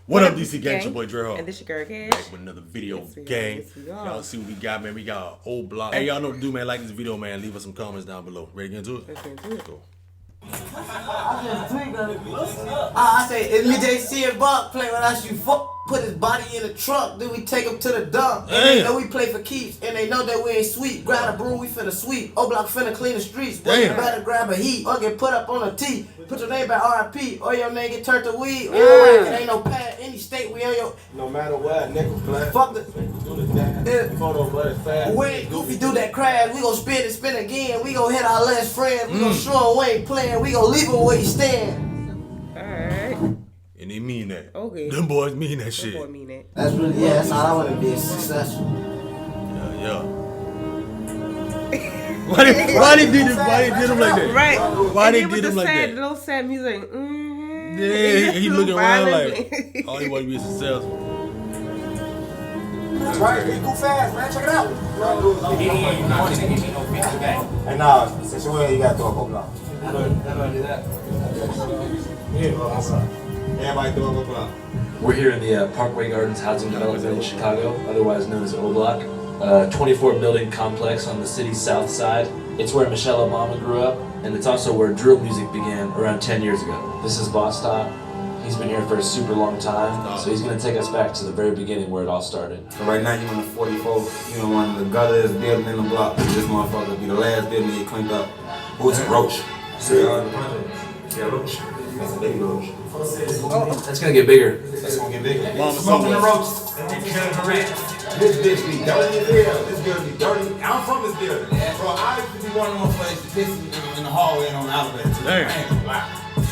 What up, DC Gang? It's your boy Dre Hall. And this your girl Cash. Back with another video, gang. Yes, we are. Y'all see what we got, man. We got an old block. Hey, y'all know what to do, man. Like this video, man. Leave us some comments down below. Ready to get into it? Let's get into it. Go. I say, if me JC and Buck play with us, you put his body in the trunk, then we take him to the dump. And they know we play for keeps, and they know that we ain't sweet. Grab a broom, we finna sweep. O-Block finna clean the streets. Boy, you better grab a heat, or get put up on a T. Put your name by RIP, or your name get turned to weed. It ain't no pad, any state we on your... No matter what, nickel black. Fuck the... Photo blood fast. When Goofy do that crash, we gon' spin again. We gon' hit our last friend. We gon' show him we ain't playing. We gon' leave him where he stand. Alright. And they mean that. Okay. Them boys mean that shit. That boy mean that. That's really, yeah, that's all I wanna be, successful. Yeah. Why they did him like that? Right. Why and they then with did him the like sad, that? little sad music. Yeah, he looking around like, violent. oh, he want to be successful. Right, we go fast, man. Check it out. And now, since you you got to throw a couple out. How do I do that? Yeah, everybody throw a couple out. We're here in the Parkway Gardens housing development in Chicago, otherwise known as O-Block. 24-building complex on the city's south side. It's where Michelle Obama grew up, and it's also where drill music began around 10 years ago. This is Boss Top. He's been here for a super long time, so he's going to take us back to the very beginning where it all started. So right now you in the 44, you know, one of the gutters building in the block. This motherfucker be the last building to get cleaned up. Who's Roach? See, the project. Yeah, Roach. That's a big Roach. That's going to get bigger. That's gonna get bigger. Mama Smoking the Summer. Roach. And then killing the rent. This bitch be dirty as hell. This girl be dirty. I'm from this building. Bro, I used to be one of them places to piss in the hallway and on the elevator. Damn.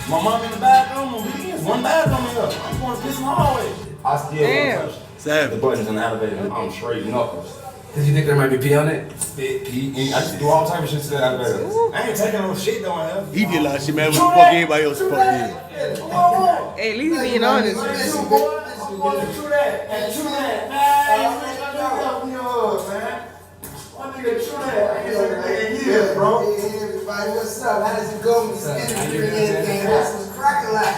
My mom in the bathroom, we is one bathroom in here. I'm going to piss in the hallway. I still Damn. don't touch the Savage. buttons in the elevator. I'm straight knuckles. Did you think there might be pee on it? Spit, pee, I just do all type of shit to the elevator. I ain't taking no shit though in here. He did a lot of shit, man. What the fuck everybody else fuck did? Hey, at least being honest. True that. And true that. Man, one nigga true that. I ain't years, bro. Everybody, what's up? How does it go? What's cracking like?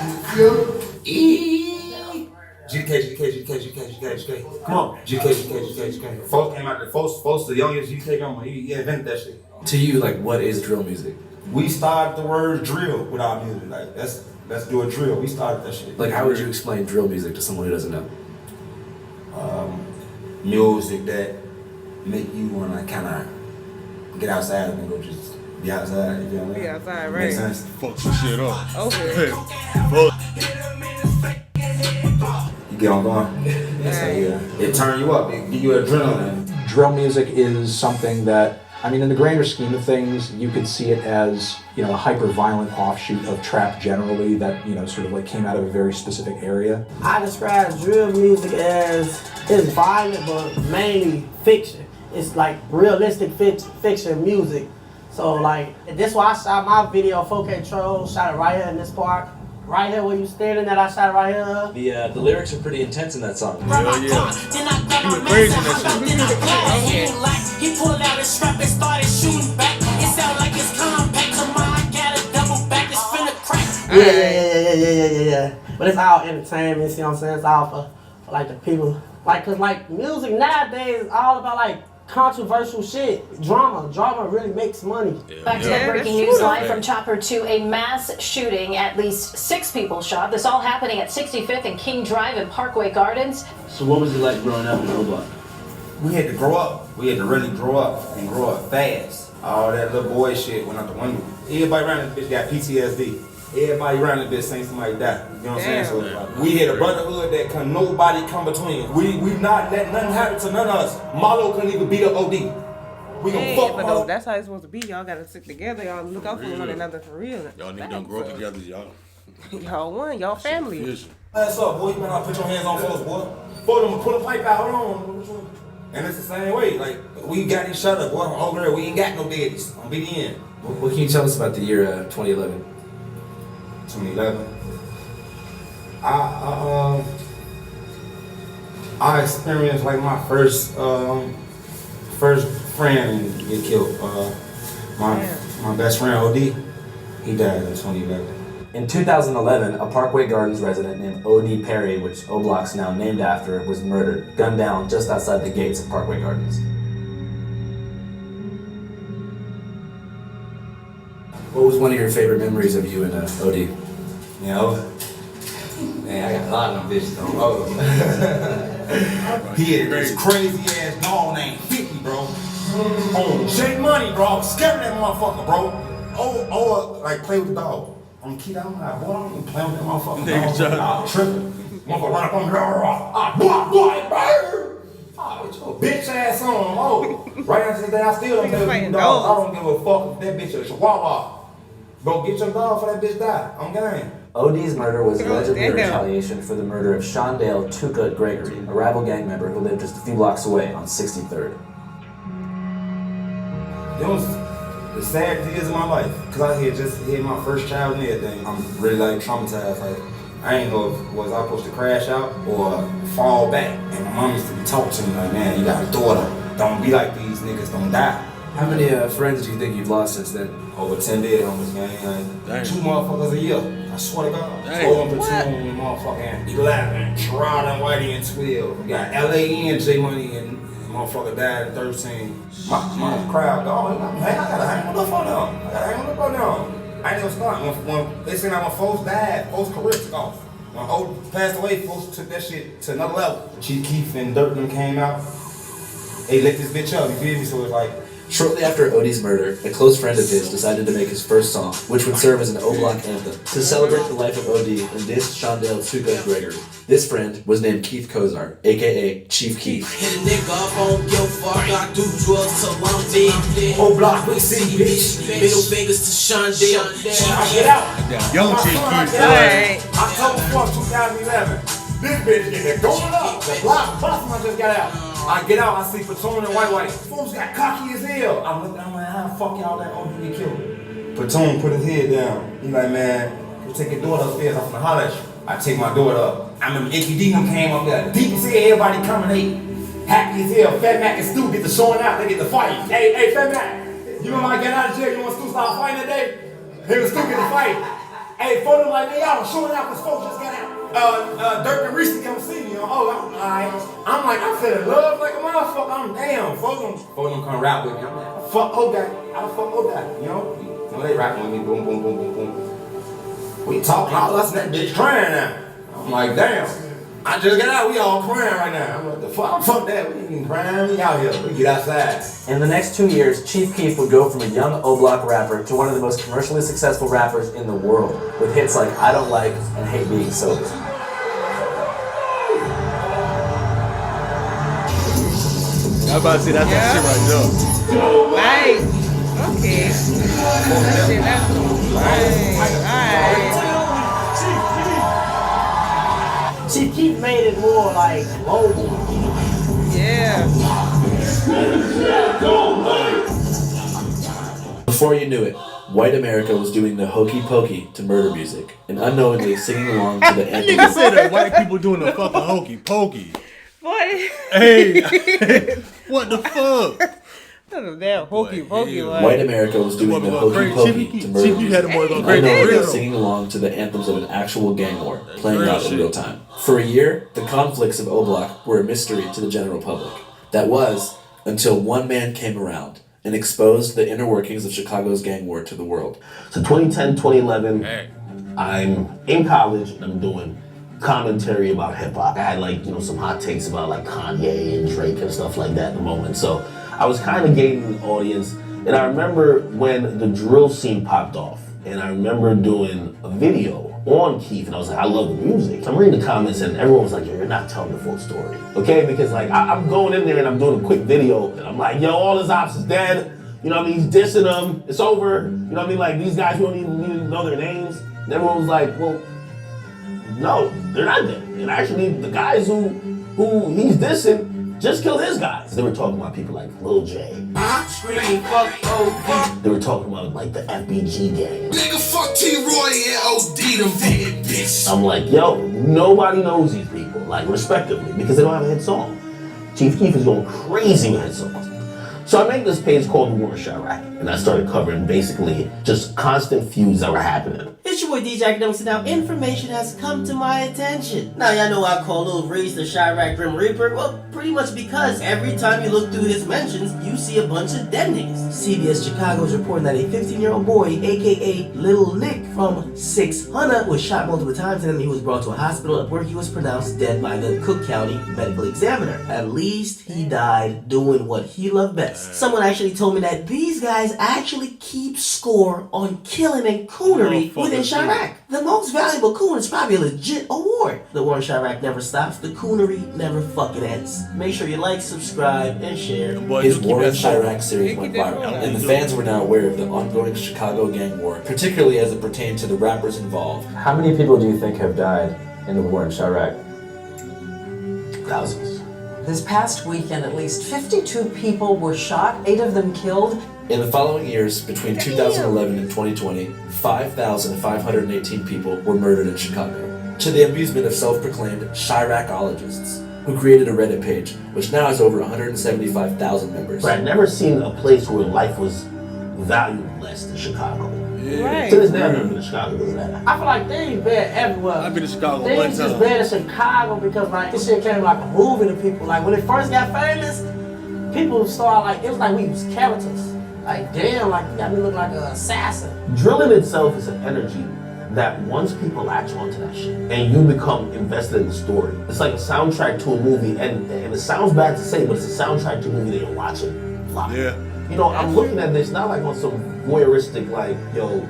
GK. Come on. GK. Folks came out there. Folks, the youngest GK grandma, he invented that shit. To you, like, what is drill music? We started the word drill with our music. Like, let's do a drill. We started that shit. Like, how would you explain drill music to someone who doesn't know? Music that make you wanna kinda get outside and go just be outside, you feel me? Be outside, Makes right. sense. Fuck some shit up. Okay. Fuck. You get on going? So yeah. It turn you up, it give you adrenaline. Drill music is something that, I mean, in the grander scheme of things, you could see it as, you know, a hyper-violent offshoot of trap generally that, you know, sort of like came out of a very specific area. I describe drill music as it's violent, but mainly fiction. It's like realistic fiction music. So like, this is why I shot my video 4K Troll, shot it right here in this park. Right here where you standing at, I shot it right here. The lyrics are pretty intense in that song. Hell yeah. He went crazy in that shit. He pulled out his strap and started shooting back. It sound like it's compact. Come on, I got a double back. It's finna crack. Yeah. But it's all entertainment, see what I'm saying? It's all for like the people. Like, cause like music nowadays is all about like controversial shit. Drama really makes money. Back to Yeah, that breaking that's news true. live from Chopper to a mass shooting. At least 6 people shot. This all happening at 65th and King Drive in Parkway Gardens. So what was it like growing up in O-Block? We had to grow up. We had to really grow up and grow up fast. All that little boy shit went out the window. Everybody around this bitch got PTSD. Everybody around this bitch saying somebody died. You know what I'm saying? So we had a brotherhood that can nobody come between. We not let nothing happen to none of us. Marlo couldn't even beat up OD. We gonna Hey, fuck but Marlo. no, that's how it's supposed to be. Y'all gotta stick together. Y'all look out for one another for real. Y'all niggas done grow up together, y'all. Y'all one, y'all family. Vision. What's up, boy? You better not put your hands on folks, boy. For them to pull a pipe out, hold on. And it's the same way. Like, we got each other, boy. Over there, we ain't got no daddies. On BDN. What can you tell us about the year 2011? 2011. I experienced like my first friend get killed. My best friend OD, he died in 2011. In 2011, a Parkway Gardens resident named O.D. Perry, which O-Block's now named after, was murdered, gunned down just outside the gates of Parkway Gardens. What was one of your favorite memories of you and O.D.? You know? Man, I got a lot of them bitches though. Oh. He had this crazy ass dog named 50, bro. Oh, J Money, bro. I was scared of that motherfucker, bro. Oh, like play with the dog. I'm a kid, I'm like, boy, I don't even play with that motherfucker. I'm tripping. Motherfucker run up on me, boy, bitch ass on. Oh, right after the day, I still don't give a dog. I don't give a fuck if that bitch is a chihuahua. Bro, get your dog for that bitch die. I'm game. O.D.'s murder was allegedly a retaliation for the murder of Shondale Tuka Gregory, a rival gang member who lived just a few blocks away on 63rd. It was the sad years of my life, because I had just had my first child and everything. I'm really like traumatized. Like, I ain't know if was I supposed to crash out or fall back. And my mom used to be talking to me like, man, you got a daughter. Don't be like these niggas, don't die. How many friends do you think you've lost since then? Over 10 dead homies, man. Like, 2 motherfuckers a year. I swear to God. 4 platoon, motherfucking 11, Gerard and Whitey and 12. We got LA and J Money and motherfucker died at 13. My crowd, dog, I gotta hang on up on them. I gotta hang on up on them. I ain't never start. When they seen out my folks died, folks' career took off. When old passed away, folks took that shit to another level. Chief Keef and Dirk came out. They lit this bitch up, you feel me? So it's like, shortly after O.D.'s murder, a close friend of his decided to make his first song, which would serve as an O-Block anthem, to celebrate the life of O.D. and diss Shondale Tuka Gregory. This friend was named Keith Kozar, aka Chief Keef. Hit a nigga up on your fuck, I do drugs till I'm dead. O-Block, we see, bitch. Middle fingers to Shondale. Get out. Young Chief Keef. Alright. October 4th, 2011. This bitch get going up. The block busting, I just got out. I get out, I see Platoon and White. Fools got cocky as hell. I look down, I'm like, how the fuck y'all that OD get killed? Platoon put his head down. He like, man, you take your daughter upstairs, I'm finna holler at you. I take my daughter up. I remember APD came up there. Deep as hell, everybody coming, they happy as hell. Fat Mac and Stu get the showing out, they get the fight. Hey, Fat Mac, you remember I get out of jail, you want Stu start fighting that day? Him and Stu get the fight. Hey, photo like, man, y'all showing out because folks just got out. Dirk and Reese come see me. I'm like, I'm feeling love like a motherfucker. I'm damn. Folks them come rap with me. I'm like, fuck O-Guy. I fuck O-Guy. You know they rapping with me. Boom, boom, boom, boom, boom. We talking all us and that bitch crying now. I'm like, damn. I just got out. We all crying right now. I'm like, the fuck? Fuck that. We ain't even crying. We out here. We get outside. In the next 2 years, Chief Keef would go from a young O-Block rapper to one of the most commercially successful rappers in the world, with hits like I Don't Like and Hate Being Sober. I'm about to say that's that shit right there. Right. Okay. That shit, that's alright. Chief Keef made it more like global. Yeah. Before you knew it, white America was doing the hokey pokey to murder music and unknowingly singing along to the anthem. Nigga said that white people doing the fucking hokey pokey. Boy. Hey, what the fuck? That hokey pokey. White America was doing the hokey pokey to murder music and unknowingly singing along to the anthems of an actual gang war playing out in real time. For a year, the conflicts of O-Block were a mystery to the general public. That was until one man came around and exposed the inner workings of Chicago's gang war to the world. So 2010, 2011, I'm in college and I'm doing commentary about hip hop. I had some hot takes about Kanye and Drake and stuff like that at the moment. So I was kind of gaining an audience. And I remember when the drill scene popped off and I remember doing a video on Keef and I was like, I love the music. So I'm reading the comments and everyone was like, yo, you're not telling the full story. Okay, because I'm going in there and I'm doing a quick video and I'm like, yo, all his ops is dead. You know what I mean? He's dissing them. It's over. You know what I mean? These guys, we don't even need to know their names. And everyone was like, well, no, they're not dead. And actually, the guys who he's dissing just killed his guys. They were talking about people like Lil J. Screaming fuck OD. They were talking about the FBG gang. Nigga fuck T-Roy and OD them dead bitch. I'm like, yo, nobody knows these people, respectively, because they don't have a hit song. Chief Keef is going crazy with hit songs. So I made this page called The War in Chiraq, and I started covering basically just constant feuds that were happening. It's your boy DJ Academics, and now information has come to my attention. Now y'all know I call Lil Reese the Chirac Grim Reaper. Well, pretty much because every time you look through his mentions, you see a bunch of dead niggas. CBS Chicago is reporting that a 15-year-old boy, aka Little Nick from 600, was shot multiple times and then he was brought to a hospital where he was pronounced dead by the Cook County medical examiner. At least he died doing what he loved best. Someone actually told me that these guys actually keep score on killing and coonery within Chirac. The most valuable coon is probably a legit award. The war in Chirac never stops. The coonery never fucking ends. Make sure you like, subscribe, and share. His War in Chirac series went viral, and the fans were now aware of the ongoing Chicago gang war, particularly as it pertained to the rappers involved. How many people do you think have died in the war in Chirac? Thousands. This past weekend, at least 52 people were shot, 8 of them killed. In the following years, between 2011 and 2020, 5,518 people were murdered in Chicago, to the amusement of self-proclaimed Chiracologists, who created a Reddit page, which now has over 175,000 members. But I've never seen a place where life was valued less than Chicago. Right. To this day, I've never been to Chicago. I feel like things bad everywhere. I've been to Chicago one Things is time. bad in Chicago because like this shit came like a movie to people. Like when it first got famous, people started like it was like we was characters. Like damn, like you got me look like an assassin. Drilling itself is an energy that once people latch onto that shit and you become invested in the story. It's like a soundtrack to a movie, and it sounds bad to say, but it's a soundtrack to a movie that you're watching live. Yeah. You know, I'm looking at this not like on some voyeuristic, like, yo,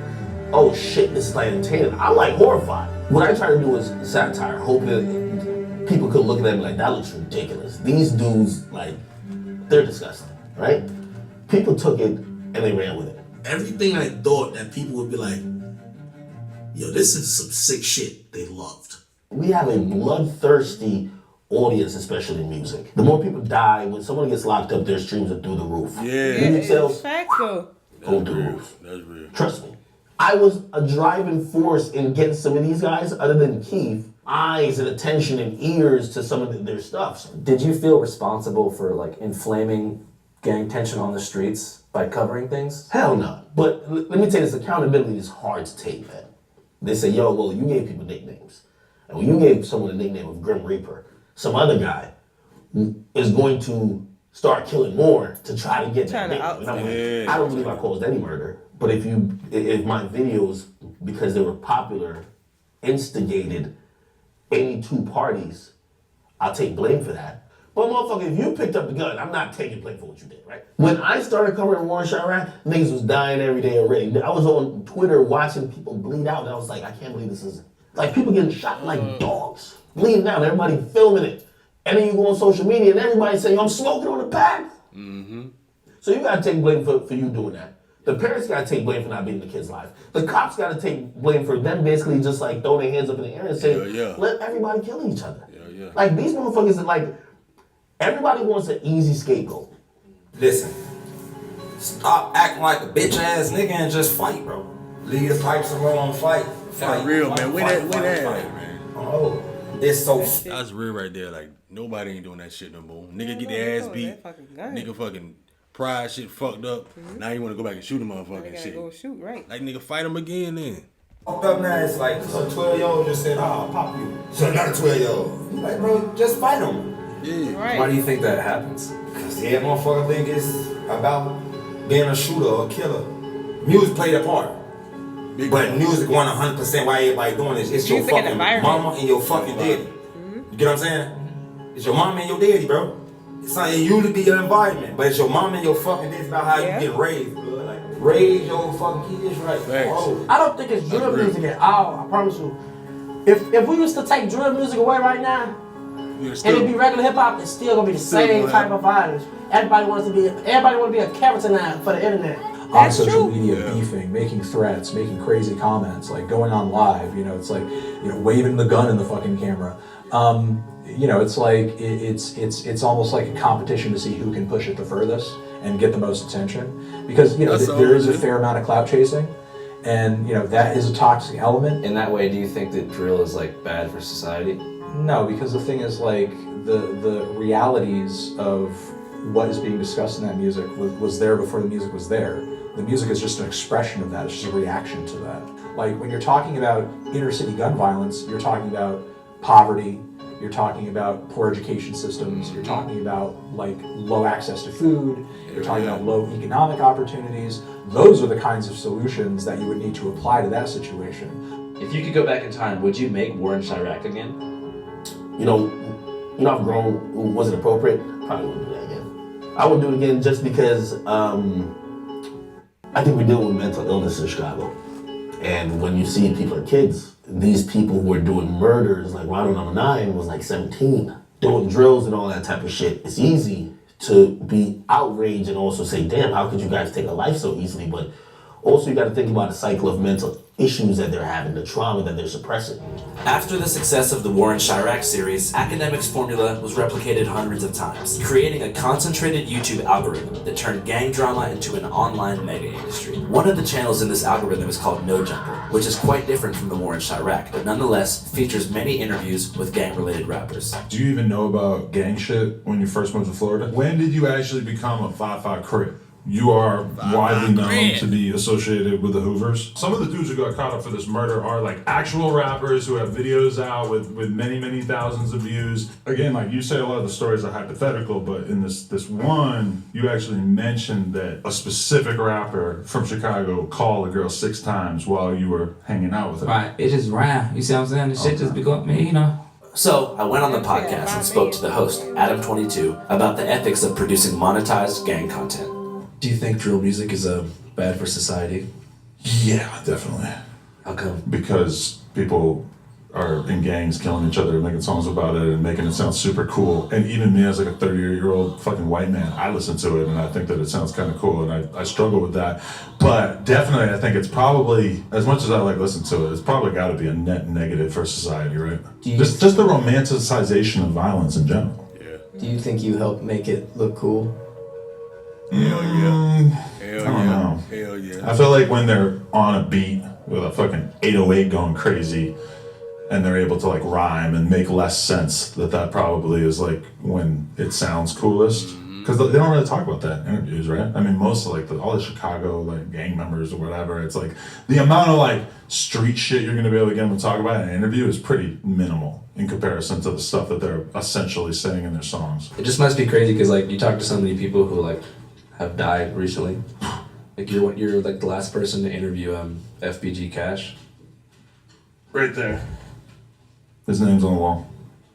oh shit, this is like entertaining. I'm like horrified. What I try to do is satire, hope that people could look at them and be like, that looks ridiculous. These dudes, like, they're disgusting, right? People took it and they ran with it. Everything I thought that people would be like, yo, this is some sick shit, they loved. We have a bloodthirsty audience, especially in music. The more people die, when someone gets locked up, their streams are through the roof. Yeah. Music sales Facts though. go through the roof. That's real. Trust me. I was a driving force in getting some of these guys, other than Keith, eyes and attention and ears to some of their stuff. Did you feel responsible for like inflaming gang tension on the streets by covering things? Hell no. But let me tell you this, accountability is hard to take, man. They say, yo, well, you gave people nicknames. And when you gave someone a nickname of Grim Reaper, some other guy is going to start killing more to try to get that nickname. And I'm like, I don't believe I caused any murder. But if my videos, because they were popular, instigated any two parties, I'll take blame for that. But motherfucker, if you picked up the gun, I'm not taking blame for what you did, right? When I started covering War in Chirac, niggas was dying every day already. I was on Twitter watching people bleed out, and I was like, I can't believe this is, like people getting shot like dogs, bleeding out, everybody filming it. And then you go on social media and everybody saying, I'm smoking on the pack. Mm-hmm. So you gotta take blame for you doing that. The parents gotta take blame for not being in the kid's life. The cops gotta take blame for them basically just like throwing their hands up in the air and saying, let everybody kill each other. Like these motherfuckers are like, everybody wants an easy scapegoat. Listen, stop acting like a bitch ass nigga and just fight, bro. Leave the pipes alone, fight. That's real, man. Where that man? Oh, it's so. That's real right there. Like nobody ain't doing that shit no more. Nigga get their ass beat. Nigga fucking pride shit fucked up. Now you want to go back and shoot a motherfucking shit. Go shoot, right? Like nigga fight him again then. Fucked up now. It's like a 12-year-old just said, I'll pop you. So another 12-year-old. Like bro, just fight him. Yeah. Right. Why do you think that happens? Cause yeah, motherfucker think it's about being a shooter or a killer. Music played a part. But music won 100% why everybody doing this. It's your fucking mama and your fucking daddy. You get what I'm saying? It's your mama and your daddy, bro. It's not you to be your environment, but it's your mama and your fucking daddy. It's about how you get raised, bro. Like, raise your fucking kids right. Oh. I don't think it's drill music at all. I promise you. If we was to take drill music away right now, and it be regular hip hop, it's still gonna be the same type of violence. Everybody want to be a character now for the internet. On social media, beefing, making threats, making crazy comments, like going on live, you know, it's like, you know, waving the gun in the fucking camera. You know, it's like, it's almost like a competition to see who can push it the furthest and get the most attention. Because, you know, there is a fair amount of clout chasing, and, you know, that is a toxic element. In that way, do you think that drill is like bad for society? No, because the thing is, like, the realities of what is being discussed in that music was there before the music was there. The music is just an expression of that. It's just a reaction to that. Like when you're talking about inner city gun violence, you're talking about poverty, you're talking about poor education systems, you're talking about like low access to food, you're talking about low economic opportunities. Those are the kinds of solutions that you would need to apply to that situation. If you could go back in time, would you make War in Chiraq again? You know, I've grown. Was it appropriate? Probably wouldn't do that again. I would do it again just because I think we're dealing with mental illness in Chicago. And when you see people are kids, these people who are doing murders, like Ronald No. 9 was like 17, doing drills and all that type of shit. It's easy to be outraged and also say, damn, how could you guys take a life so easily? But also you got to think about the cycle of mental issues that they're having, the trauma that they're suppressing. After the success of the War in Chiraq series, Academics' formula was replicated hundreds of times, creating a concentrated YouTube algorithm that turned gang drama into an online mega industry. One of the channels in this algorithm is called No Jumper, which is quite different from the War in Chiraq, but nonetheless features many interviews with gang-related rappers. Do you even know about gang shit when you first moved to Florida? When did you actually become a 5'5" Crip? You are widely known to be associated with the Hoovers. Some of the dudes who got caught up for this murder are like actual rappers who have videos out with many, many thousands of views. Again, like you say, a lot of the stories are hypothetical, but in this one, you actually mentioned that a specific rapper from Chicago called a girl 6 times while you were hanging out with her. Right, it just ran. You see what I'm saying? The shit just become me, you know. So, I went on the podcast and spoke to the host, Adam22, about the ethics of producing monetized gang content. Do you think drill music is bad for society? Yeah, definitely. How come? Because people are in gangs killing each other and making songs about it and making it sound super cool. And even me as like a 30-year-old fucking white man, I listen to it and I think that it sounds kind of cool, and I struggle with that. But definitely I think it's probably, as much as I like listen to it, it's probably got to be a net negative for society, right? Just the romanticization of violence in general. Yeah. Do you think you help make it look cool? Hell yeah. I don't know. Hell yeah. I feel like when they're on a beat with a fucking 808 going crazy and they're able to like rhyme and make less sense, that probably is like when it sounds coolest. Because they don't really talk about that in interviews, right? I mean, most of like all the Chicago like gang members or whatever, it's like the amount of like street shit you're gonna be able to get them to talk about in an interview is pretty minimal in comparison to the stuff that they're essentially saying in their songs. It just must be crazy because like you talk to so many people who like have died recently. Like you're like the last person to interview FBG Cash. Right there. His name's on the wall.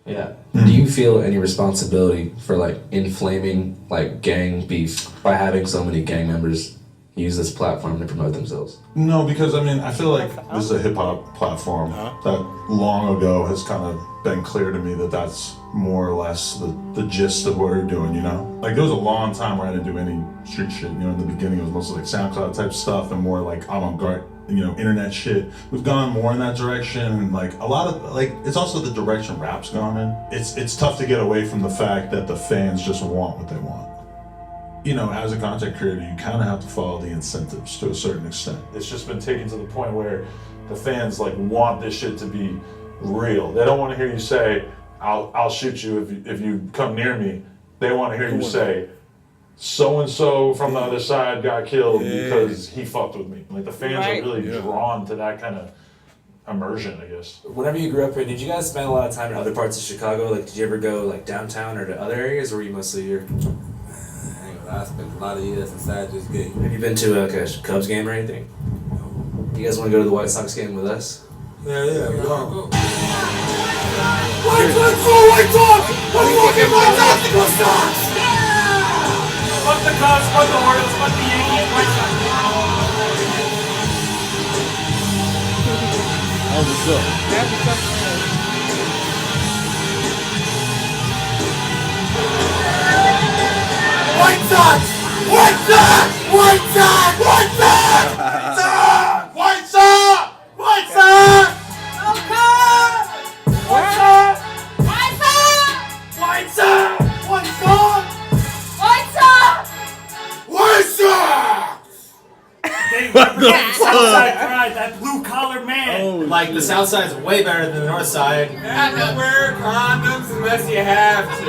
Yeah. Do you feel any responsibility for like inflaming like gang beef by having so many gang members use this platform to promote themselves? No, because I mean, I feel like this is a hip hop platform that long ago has kind of been clear to me that that's more or less the gist of what we're doing, you know? Like there was a long time where I didn't do any street shit, you know, in the beginning it was mostly like SoundCloud type stuff and more like avant-garde, you know, internet shit. We've gone more in that direction, and like a lot of, like, it's also the direction rap's gone in. It's tough to get away from the fact that the fans just want what they want. You know, as a content creator, you kind of have to follow the incentives to a certain extent. It's just been taken to the point where the fans like want this shit to be real. They don't want to hear you say, I'll shoot you if you come near me. They want to hear you say, so-and-so from the other side got killed because he fucked with me. Like the fans are really drawn to that kind of immersion, I guess. Whenever you grew up here, did you guys spend a lot of time in other parts of Chicago? Like, did you ever go like downtown or to other areas, or were you mostly here? I spent a lot of years inside this game. Have you been to like a Cubs game or anything? You guys want to go to the White Sox game with us? Yeah, we go. White Sox! White Sox! Let's fucking White Sox to go Sox! Fuck the Cubs, fuck the Orioles, fuck the Yankees, White Sox. That's what's up. That's what's up. White Sox! White Sox! White Sox! White Sox! White Sox! White Sox! Okay! White Sox! White Sox! White Sox! White Sox! White Sox! White Sox! What the Southside pride, that blue collar man. Oh, like the South Side's way better than the North Side. You have to wear condoms unless you have to.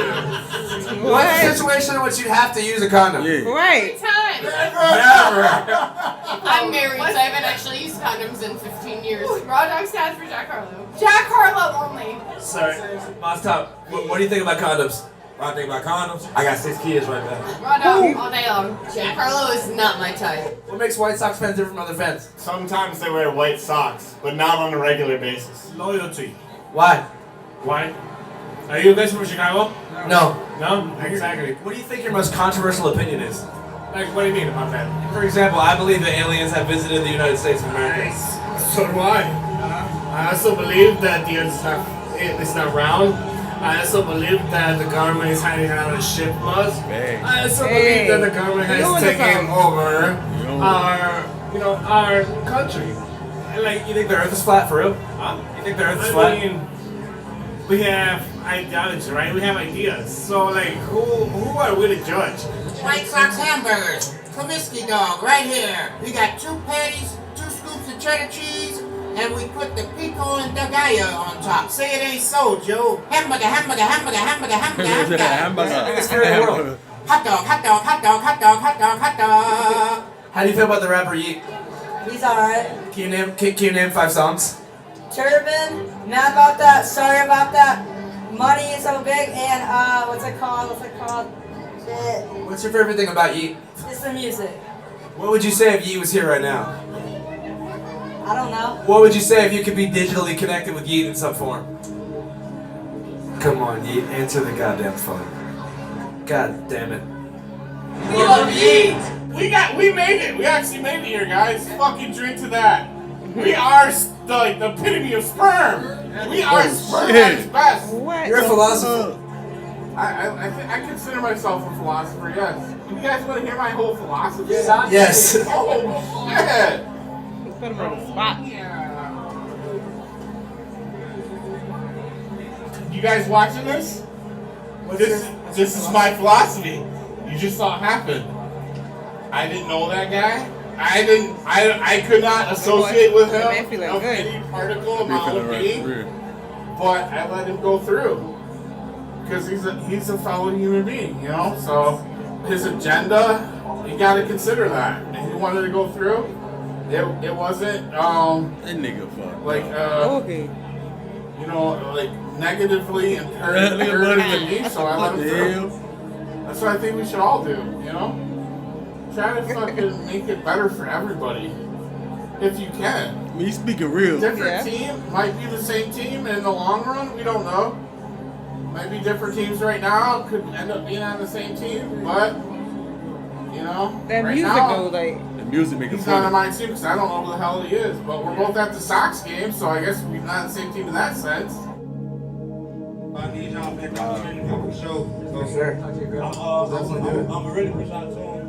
What's the situation in which you have to use a condom? Right. Never. I'm married, so I haven't actually used condoms in 15 years. Raw dog stats for Jack Harlow. Jack Harlow only. Sorry. Mostop, what do you think about condoms? What I think about condoms? I got 6 kids right now. Raw dog all day long. Jack Harlow is not my type. What makes White Sox fans different from other fans? Sometimes they wear white socks, but not on a regular basis. Loyalty. Why? Why? Are you guys from Chicago? No. No? Exactly. What do you think your most controversial opinion is? Like, what do you mean about that? For example, I believe that aliens have visited the United States of America. So do I. I also believe that the earth is not round. I also believe that the government is hiding out a ship us. I also believe that the government has taken over our country. Like, you think the Earth is flat for real? Huh? You think the Earth is flat? I mean, we have ideology, right? We have ideas. So, like, who are we to judge? White Sox hamburgers, Comiskey dog, right here. We got 2 patties, 2 scoops of cheddar cheese, and we put the pico and the gallo on top. Say it ain't so, Joe. Hamburger, hamburger, hamburger, hamburger, hamburger, hamburger. Biggest food in the world. Hot dog, hot dog, hot dog, hot dog, hot dog, hot dog. How do you feel about the rapper Yeet? He's alright. Can you name 5 songs? Turban, mad about that, sorry about that. Money is so big, and what's it called? Shit. What's your favorite thing about Yeet? It's the music. What would you say if Yeet was here right now? I don't know. What would you say if you could be digitally connected with Yeet in some form? Come on, Yeet, answer the goddamn phone. God damn it. We love Yeet! We made it! We actually made it here, guys. Fucking drink to that. We are the epitome of sperm. We are sperm at its best. You're a philosopher. I consider myself a philosopher, yes. You guys want to hear my whole philosophy? Yes. Oh, shit. Put him on the spot. You guys watching this? This is my philosophy. You just saw it happen. I didn't know that guy. I could not associate with him of any particle amount of being, but I let him go through because he's a fellow human being, you know. So his agenda, you got to consider that. And he wanted to go through. It wasn't that nigga fuck like you know, like negatively impairing me. So I let him through. That's what I think we should all do, you know. Try to fucking make it better for everybody, if you can. I mean, you speaking real. Different team might be the same team in the long run. We don't know. Might be different teams right now. Could end up being on the same team, but you know, that right music now, though, like the music make it he's not on my team because I don't know who the hell he is. But we're both at the Sox game, so I guess we're not on the same team in that sense. I need y'all back on the show. For sure. I'm ready for y'all to